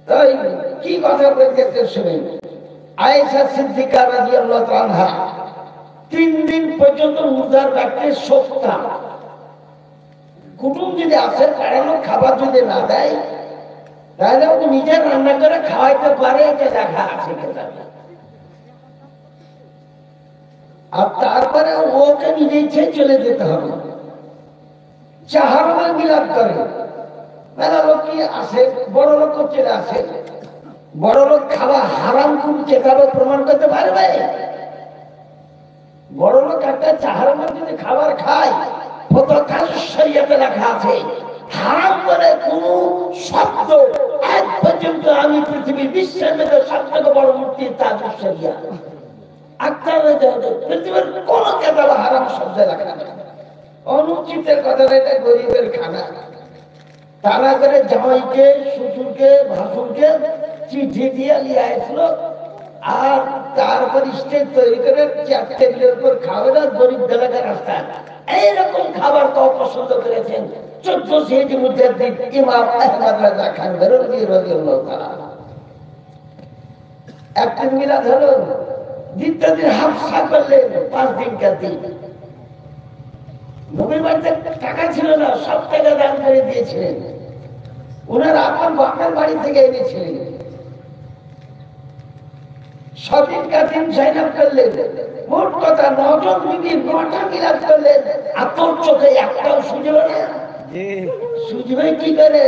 তাই কি কথা বলতে শুনেন, আয়েশা সিদ্দিকা রাদিয়াল্লাহু আনহা 3 দিন পর্যন্ত রোজার রাখতে সপ্তা কুটুম যদি আসে কারণ খাবার যদি না দেয় তাহলে ও নিজের রান্না করে খাওয়াইতে পারে, এটা দেখা আছে কিতাবে। আর তারপরে ওকে নিজে ইচ্ছে চলে যেতে হবে। চাহার মিলাদ করে মেলা লোক কি আসে, বড় লোক চলে আসে, বড় লোক খাওয়া হারাম কোন কেতাবে প্রমাণ করতে পারবে? বড় লোক একটা চাহার যদি খাবার খায় শরীয়তে লেখা আছে হারাম করে কোন শব্দ আজ পর্যন্ত আমি পৃথিবীর বিশ্বের মধ্যে সবথেকে বড় মূর্তি তাজুল শরিয়া পৃথিবীর কোন কেতাবে হারাম শব্দ লেখা নেই। অনুচিতের কথা, এটা গরিবের খানা। তারা করে জামাইকে, শ্বশুরকে, ভাসুরকে চিঠি দিয়ে নিয়ে আসলো, আর তারপর স্টেজ তৈরি করে চেয়ার টেবিলের উপর খাবে না গরিব এলাকার রাস্তায়। এইরকম খাবার তো পছন্দ করেছেন 14 হিজরি মুজাদ্দিদ ইমাম আহমদ রাজা খান বেরলভী রাদিয়াল্লাহু তাআলা। একদিন মিলাদ হলো, দ্বিতীয় দিন হাফসা করলেন 5 দিনকার দিন। নবীর বাড়িতে টাকা ছিল না, সব টাকা দান করে দিয়েছিলেন। ওনার আপন বাপের বাড়ি থেকে এনেছিলেন। সদিন কাদিন জাইনাব করলেন। মোট কথা 9 জন বিবির 9টা মিলাদ করলেন। আর তোর চোখে একটাও সুজল না। সুজবে কি করে?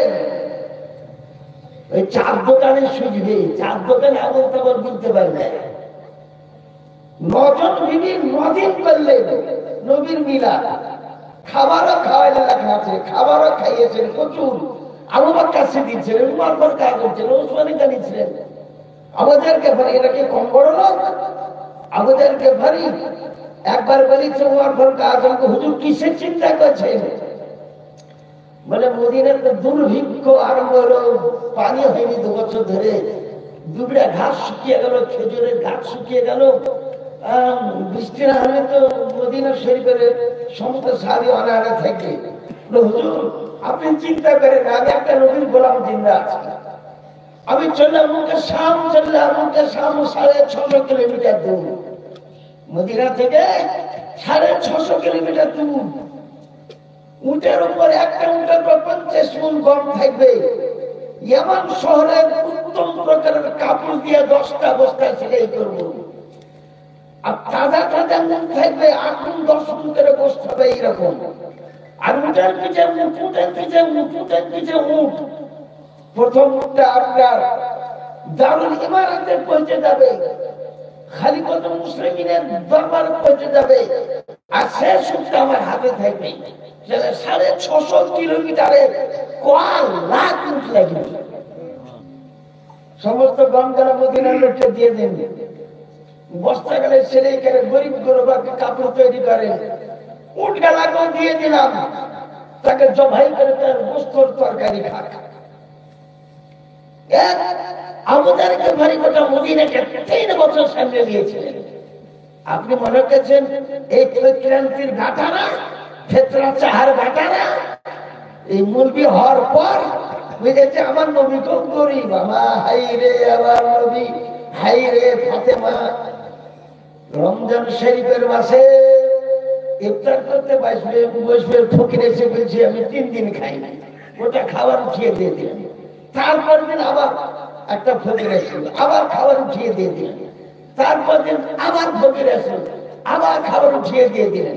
ওই 4 দোকানে সুজবে, 4 দোকানে আবল তাবল বলতে পারবে। 9 জন বিবির 9 দিন করলেন নবীর মিলাদ। খাবারও খাওয়াইলে লেখা আছে, খাবারও খাইয়েছেন প্রচুর। আবু বকর সিদ্দিক ছিলেন, উমর ফারুক আজম ছিলেন, ওসমান গনি ছিলেন। আমাদেরকে ভারী, এটা কি কম বড় লোক? আমাদেরকে ভারী। একবার বলেছে উমর ফারুক আজমকে, হুজুর কিসের চিন্তা করছেন? বলে মদিনার দুর্ভিক্ষ আরম্ভ হলো, পানি হয়নি 2 বছর ধরে, দুবড়া ঘাস শুকিয়ে গেল, খেজুরের গাছ শুকিয়ে গেল। বৃষ্টি না হলে তো মদিনা শরীফের সমস্ত সাহাবী অনাহারে থাকবে। হুজুর আপনি চিন্তা করেন, আমি একটা নবীর গোলাম জিন্দা আছি। আমি চললাম মুখে শাম, চললাম মুখে শাম 650 কিলোমিটার দূর। মদিনা থেকে 650 কিলোমিটার দূর। উটের উপর একটা উটের উপর 50 মণ গম থাকবে। ইয়ামান শহরের উত্তম প্রকারের কাপড় দিয়ে 10টা বস্তা সেলাই করবো। আর তাজা তাজা মুখ থাকবে 8 মণ 10 মণ করে গোশত হবে এইরকম। আর উটের পিছে উট, উটের পিছে উট, উটের পিছে উট। প্রথম উটটা আপনার দারুল ইমারতে পৌঁছে যাবে, খলিফাতুল মুসলিমিনের দরবারে পৌঁছে যাবে। আর শেষ উটটা আমার হাতে থাকবে। 650 কিলোমিটারে কয় লাখ উট লাগবে। সমস্ত গমগুলো মদিনার লোককে দিয়ে দেন। বস্তা গেলে সেলাই করে গরিব গরুবাকে কাপড় তৈরি করে। উট গালাকেও দিয়ে দিলাম, তাকে জবাই করে তার গোশতের তরকারি খাক। আমাদেরকে ভারী কথা মদিনাকে 3 বছর সামনে নিয়েছিলেন। আপনি মনে করছেন এই ক্রান্তির ঘাটারা, ফেতরা চাহার ঘাটারা, এই মুলবি হওয়ার পর বুঝেছে আমার নবী খুব গরিব। আমার হাই রে আমার নবী, হাই রে ফাতেমা। রমজান শরীফের মাসে ইফতার করতে বসবে, ফকির এসে বলছে আমি 3 দিন খাই নাই, ওটা খাবার উঠিয়ে দিয়ে দিলেন। তারপর দিন আবার একটা ফকির আসল, আবার খাবার উঠিয়ে দিয়ে দিলেন। তারপর দিন আবার ফকির আসল, আবার খাবার উঠিয়ে দিয়ে দিলেন।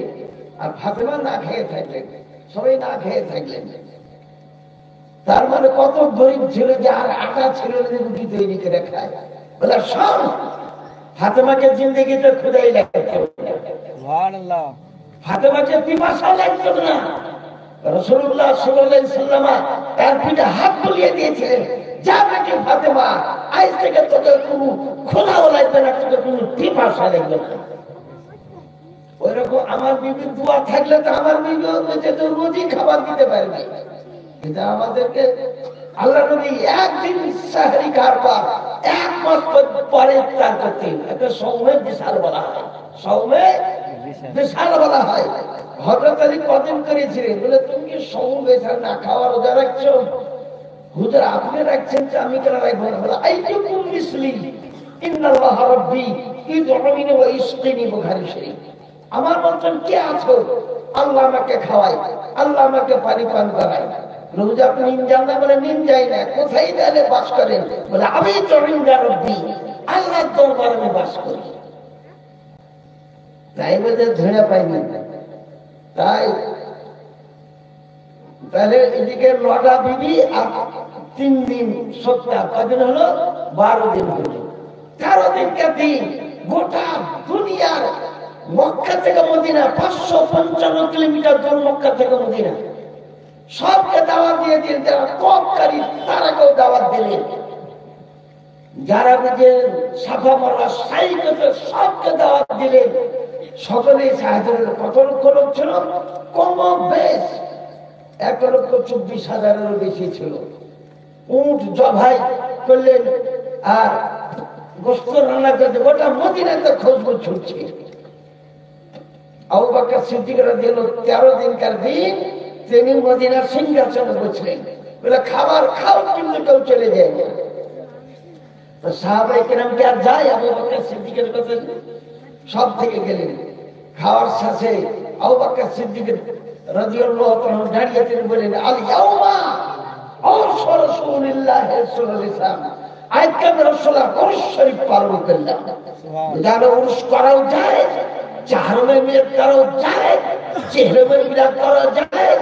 আর ফাতেমা না খেয়ে থাকলেন, সবাই না খেয়ে থাকলেন। তার মানে কত গরিব ছিল যে আর আটা ছিল রুটি তৈরি করে খায়। বলে সব ফাতেমাকে জিন্দগিতে খুদাই লাগতো, ফাতেমাকে পিপাসা লাগতো না। রাসূলুল্লাহ সাল্লাল্লাহু আলাইহি ওয়াসাল্লাম তার পিঠে হাত বুলিয়ে দিয়েছিলেন, যা বেটি ফাতেমা, আজ থেকে তোকে কোনো খোদাও লাগবে না, তোকে কোনো পিপাসা লাগবে না। ওইরকম আমার বিবির দোয়া থাকলে তো আমার বিবিও তো রোজই খাবার দিতে পারবে। কিন্তু আমাদেরকে আল্লাহ নবী একদিন সাহরি কারবার 1 মাস পরে ইফতার করতেন। এটা সৌমে বিশাল বলা হয়, সৌমে বিশাল বলা হয়। হযরত আলী কদিন করেছিলেন? বলে তুমি কি সৌম বিশাল না খাওয়া রোজা রাখছো? হুজুর আপনি রাখছেন যে আমি কেন রাখবো না? বলে আইয়ুকুম মিসলি ইন্নাল্লাহ রাব্বি ইদউনি ওয়া ইসকিনি, বুখারী শরীফ। আমার মতন কে আছো? আল্লাহ আমাকে খাওয়ায়, আল্লাহ আমাকে পানি পান করায়। রোজ আপনি নিন না? বলে নিন যাই না। কোথায় তাহলে বাস করেন? বলে আমি তো ইনদা রাব্বি, আল্লাহর দরবারে আমি বাস করি। তাই বলে ধরে পাইনি। তাই তাহলে এদিকে 9টা বিবি আর 3 দিন সপ্তাহ, কদিন হলো? 12 দিন হলো। 13 দিনকে দিন গোটা দুনিয়ার মক্কা থেকে মদিনা 555 কিলোমিটার দূর, মক্কা থেকে মদিনা সবকে দাওয়াত দিয়ে দিন। যারা তপকারী তারাকেও দাওয়াত দিলেন, যারা সাফা মারওয়া সাই করতে সবকে দাওয়াত দিলেন। সকলেই সাহায্যের কত লক্ষ লোক ছিল? কম বেশ 1,24,000-এরও বেশি ছিল। উট জবাই করলেন আর গোশত রান্না করতে গোটা মদিনাতে খুশবু ছুটছে। আবু বকর সিদ্দিক রাদিয়াল্লাহু 13 দিনকার দিন তিনি মদিনার সিংহাসনে বসলেন। বলে খাবার খাও, কিন্তু কেউ চলে যায় না। তো সাহাবায়ে কেরাম কি আর যায়? আবু বকর সিদ্দিকের কাছে সব থেকে গেলেন। খাওয়ার শেষে আবু বকর সিদ্দিক রাদিয়াল্লাহু তাআলা দাঁড়িয়ে তিনি বলেন, আল ইয়াউমা রাসূলুল্লাহ সাল্লাল্লাহু আলাইহি ওয়াসাল্লাম, আজকে আমি রাসূলুল্লাহ উরুস শরীফ পালন করলাম। জানো উরুস করাও যায়, চাহরমে মিলাদ করাও যায়, চেহরমে মিলাদ করাও যায়।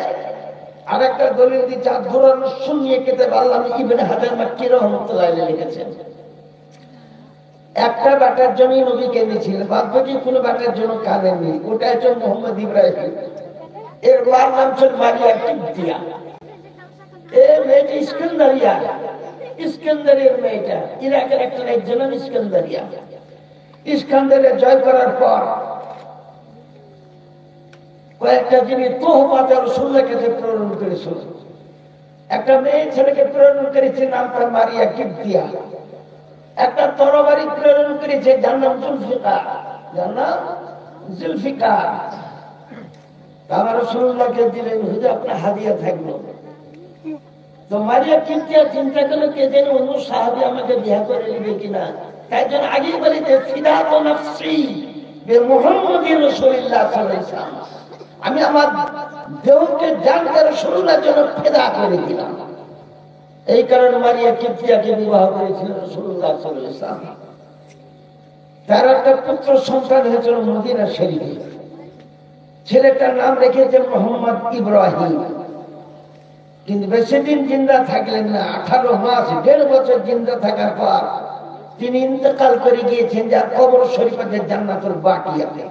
আর একটা দলিল দিচ্ছে আব্দুর সুন্নিয়ে কিতাব আল্লামা ইবনে হাজার মাক্কি রাহমাতুল্লাহ আলাইহি লিখেছেন, একটা বাটার জন্য নবী কেঁদেছিলেন, বাদ বাকি কোনো বাটার জন্য কাঁদেননি। ওটা হচ্ছে মোহাম্মদ ইব্রাহিম। এর মার নাম ছিল মারিয়া কিবতিয়া। এ মেয়েটা ইস্কান্দারিয়া, ইস্কান্দারের মেয়েটা, ইরাকের একটা রাজ্য নাম ইস্কান্দারিয়া। ইস্কান্দারে জয় করার পর কয়েকটা যিনি তোহফাতে রাসূলের কাছে প্রেরণ করেছিল। একটা মেয়ে ছেলেকে প্রেরণ করেছে, নাম তার মারিয়া কিবতিয়া। একটা তরবারি প্রেরণ করেছে, যার নাম জুলফিকার, যার নাম জুলফিকার। আমার রাসূলুল্লাহকে দিলেন, হুজুর আপনার হাদিয়া থাকলো। তো মারিয়া কিবতিয়া চিন্তা করলো কে জানে অন্য সাহাবী আমাকে বিয়ে করে নেবে কিনা। তাই জন্য আগেই বলে যে ফিদাতু নাফসি বিমুহাম্মাদির রাসূলিল্লাহ সাল্লাল্লাহু আলাইহি ওয়াসাল্লাম, আমি আমার দেহকে জানতে রাসূলুল্লাহর জন্য ফিদা করে দিলাম। এই কারণে মারিয়া কিবতিয়াকে বিবাহ করেছিলেন রাসূলুল্লাহ সাল্লাল্লাহু আলাইহি ওয়াসাল্লাম। তার একটা পুত্র সন্তান হয়েছিল মদিনা শরীফে। ছেলেটার নাম রেখেছে মোহাম্মদ ইব্রাহিম। কিন্তু বেশি দিন জিন্দা থাকলেন না, 18 মাস 1.5 বছর জিন্দা থাকার পর তিনি ইন্তেকাল করে গিয়েছেন। যার কবর শরীফে জান্নাতুল বাকিয়াতে।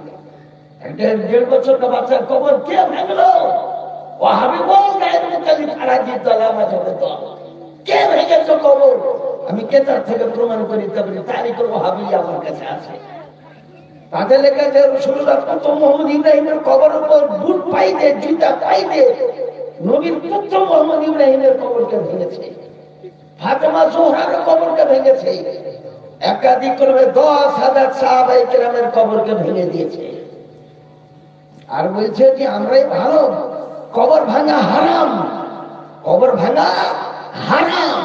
1.5 বছর का বাচ্চার কবর কে ভাঙলো? ওয়াহাবি বল গায়ের মুকালি খাড়া দিয়ে তলামা যাবে তো কে ভেঙেছে কবর? আমি কেতাব থেকে প্রমাণ করি, তবে তারিখের ওয়াহাবি আমার কাছে আছে। তাদের লেখা যে রাসূলুল্লাহ প্রথম মোহাম্মদ ইব্রাহিমের কবর উপর বুট পাই দিয়ে, জুতা পাই দিয়ে নবীর পুত্র মোহাম্মদ ইব্রাহিমের কবরকে ভেঙেছে। ফাতেমা জোহরার কবরকে ভেঙেছে। একাধিক ক্রমে 10,000 সাহাবায়ে কেরামের কবরকে ভেঙে দিয়েছে। আর বলছে যে আমরাই ভালো, কবর ভাঙা হারাম, কবর ভাঙা হারাম,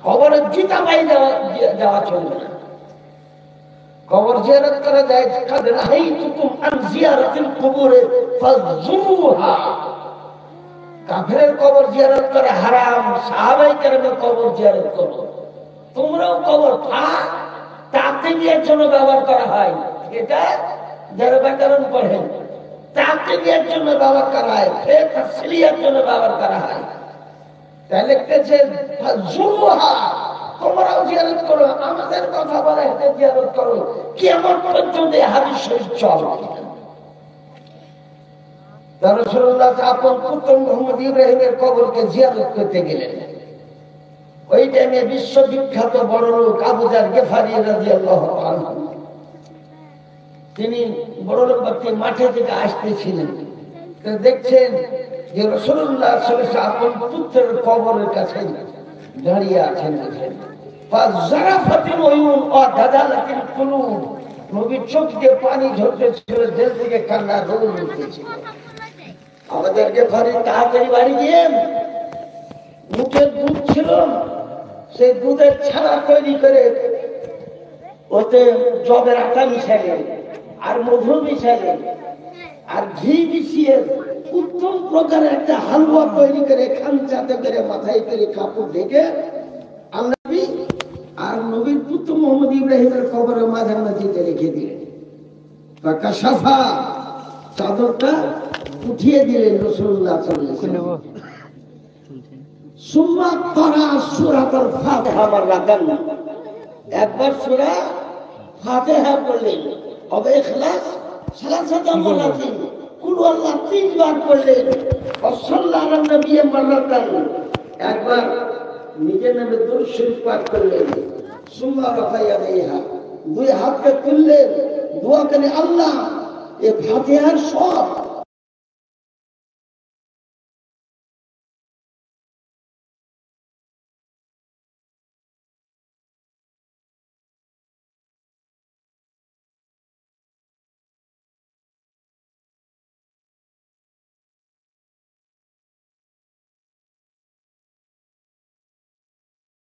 কবরের জুতা পাই যাওয়া চলবে না। কবর জিয়ারত করা যায়, কাদের নাহাইতুকুম আন জিয়ারাতিল কুবুর ফাযুরুহা। কাফেরের কবর জিয়ারত করা হারাম, সাহাবায়ে কেরামের কবর জিয়ারত করো। তোমরাও কবর তাকদীরের জন্য ব্যবহার করা হয়, এটা যারা ব্যাকরণ পড়েন তাকদীরের জন্য ব্যবহার করা হয়, ফের তাসলিয়ার জন্য ব্যবহার করা হয়। তাই লিখতেছে ফাযুরুহা, তোমরাও জিয়ারত করো। আমাদের কথা বলে জিয়ারত করো, কিয়ামত পর্যন্ত হাদিস শরীফ চলবে। রাসূলুল্লাহ আপন পুত্র মুহাম্মদ ইব্রাহিমের কবরকে জিয়ারত করতে গেলেন। ওই টাইমে বিশ্ববিখ্যাত বড় লোক আবু যার গিফারী রাদিয়াল্লাহু আনহু, তিনি বড় লোক ব্যক্তি মাঠে থেকে আসতেছিলেন। তো দেখছেন যে রাসূলুল্লাহ সাল্লাল্লাহু আলাইহি ওয়াসাল্লাম আপন পুত্রের কবরের কাছে দাঁড়িয়ে আছেন। ফাজারাফাতিল উয়ুন ওয়া দাদালাতিল কুলুব, নবীর চোখ দিয়ে পানি ঝরতেছিল, দিল থেকে কান্না রোল উঠতেছিল। আমাদেরকে ঘরে তাড়াতাড়ি বাড়ি গিয়ে মুখের দুধ ছিল, সেই দুধের ছানা তৈরি করে ওতে জবের আটা মিশালেন আর মধু মিশালেন আর ঘি মিশিয়ে উত্তম প্রকারের একটা হালুয়া তৈরি করে খানচাতে করে মাথায় করে কাপড় ঢেকে আল্লাহী আর নবীর পুত্র মোহাম্মদ ইব্রাহিমের কবরের মাঝামাঝিতে রেখে দিলেন। পাকা সাফা চাদরটা উঠিয়ে দিলেন রাসূলুল্লাহ সাল্লাল্লাহু আলাইহি ওয়াসাল্লাম। সুম্মা ক্বারা সূরাতুল ফাতিহা মাররাতান, একবার সূরা ফাতিহা পড়লেন, তবে ইখলাস সালাসাতাম মারাতিন, কুল আল্লাহ তিনবার পড়লেন, সাল্লাল্লাহু আলাইহি নবী মাররাতান, একবার নিজের নামে দরুদ শরীফ পাঠ করলেন। সুম্মা রাফায়া ইয়াদাইহা, দুই হাতকে তুললেন, দোয়া করে আল্লাহ এই ফাতিহার সব